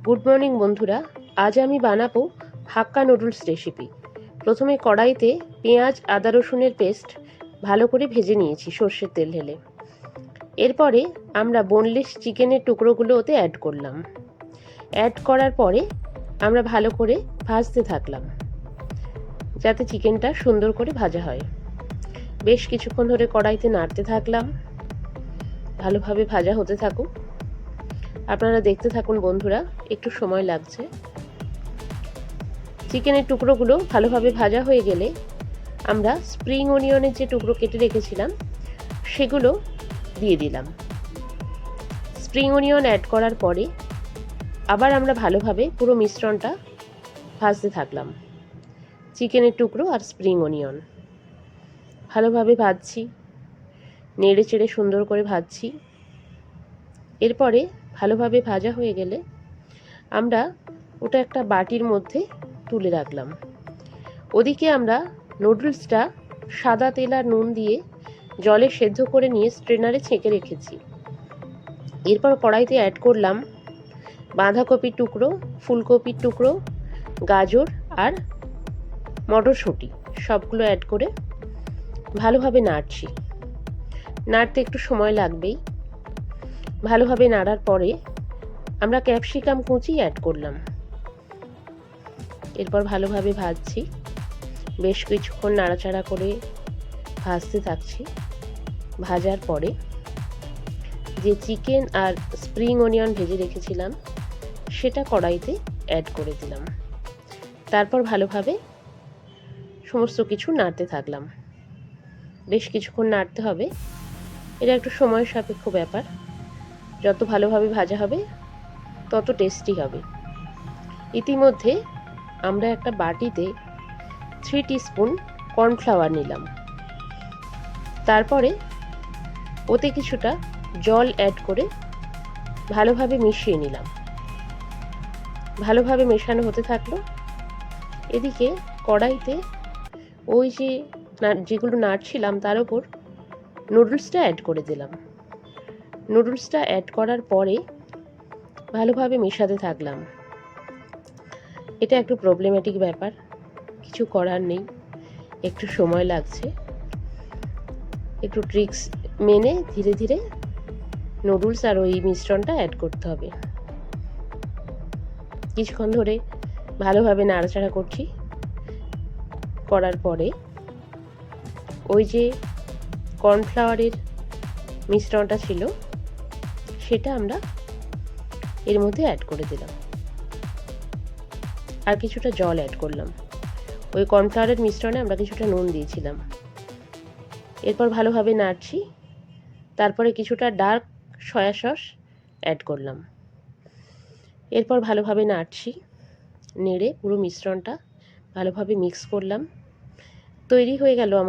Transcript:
Good morning বন্ধুরা, আজ আমি বানাবো হাক্কা নুডলস রেসিপি। প্রথমে কড়াইতে পেঁয়াজ আদা রসুনের পেস্ট ভালো করে ভেজে নিয়েছি সর্ষের তেল ঢেলে। এরপরে আমরা বোনলেস চিকেনের টুকরোগুলো ওতে অ্যাড করলাম। অ্যাড করার পরে আমরা ভালো করে ভাজতে থাকলাম যাতে চিকেনটা সুন্দর করে ভাজা হয়। বেশ কিছুক্ষণ ধরে কড়াইতে নাড়তে থাকলাম, ভালোভাবে ভাজা হতে থাকুক। আপনারা দেখতে থাকুন বন্ধুরা, একটু সময় লাগছে। চিকেনের টুকরোগুলো ভালোভাবে ভাজা হয়ে গেলে আমরা স্প্রিং অনিয়নের যে টুকরো কেটে রেখেছিলাম সেগুলো দিয়ে দিলাম। স্প্রিং অনিয়ন অ্যাড করার পরে আবার আমরা ভালোভাবে পুরো মিশ্রণটা ভাজতে থাকলাম। চিকেনের টুকরো আর স্প্রিং অনিয়ন ভালোভাবে ভাজছি, নেড়ে চেড়ে সুন্দর করে ভাজছি। এরপরে ভালোভাবে ভাজা হয়ে গেলে আমরা ওটা একটা বাটির মধ্যে তুলে রাখলাম। ওদিকে আমরা নুডলসটা সাদা তেল আর নুন দিয়ে জলে সেদ্ধ করে নিয়ে স্ট্রেনারে ছেঁকে রেখেছি। এরপর কড়াইতে অ্যাড করলাম বাঁধাকপির টুকরো, ফুলকপির টুকরো, গাজর আর মটরশুঁটি, সবগুলো অ্যাড করে ভালোভাবে নাড়ছি। নাড়তে একটু সময় লাগবেই। ভালোভাবে নাড়ার পরে আমরা ক্যাপসিকাম কুচি অ্যাড করলাম। এরপর ভালোভাবে ভাজছি, বেশ কিছুক্ষণ নাড়াচাড়া করে ভাজতে থাকছি। ভাজার পরে যে চিকেন আর স্প্রিং অনিয়ন ভেজে রেখেছিলাম সেটা কড়াইতে অ্যাড করে দিলাম। তারপর ভালোভাবে সমস্ত কিছু নাড়তে থাকলাম। বেশ কিছুক্ষণ নাড়তে হবে, এটা একটু সময় সাপেক্ষ ব্যাপার। যত ভালোভাবে ভাজা হবে তত টেস্টি হবে। ইতিমধ্যে আমরা একটা বাটিতে 3 টিস্পুন কর্নফ্লাওয়ার নিলাম। তারপরে ওতে কিছুটা জল অ্যাড করে ভালোভাবে মিশিয়ে নিলাম। ভালোভাবে মেশানো হতে থাকলো। এদিকে কড়াইতে ওই যেগুলো নাড়ছিলাম তার উপর নুডলসটা অ্যাড করে দিলাম। নুডলসটা অ্যাড করার পরে ভালোভাবে মেশাতে থাকলাম। এটা একটু প্রবলেম্যাটিক ব্যাপার, কিছু করার নেই, একটু সময় লাগছে। একটু ট্রিক্স মেনে ধীরে ধীরে নুডলস আর ওই মিশ্রণটা অ্যাড করতে হবে। কিছুক্ষণ ধরে ভালোভাবে নাড়াচাড়া করছি। করার পরে ওই যে কর্নফ্লাওয়ারের মিশ্রণটা ছিল সেটা আমরা এর মধ্যে অ্যাড করে দিলাম। আর কিছুটা জল অ্যাড করলাম। ওই কর্নফ্লাওয়ারের মিশ্রণে আমরা কিছুটা নুন দিয়েছিলাম। এরপর ভালোভাবে নাড়ছি। তারপরে কিছুটা ডার্ক সয়া সস অ্যাড করলাম। এরপর ভালোভাবে নাড়ছি, নেড়ে পুরো মিশ্রণটা ভালোভাবে মিক্স করলাম। তৈরি হয়ে গেল আমাদের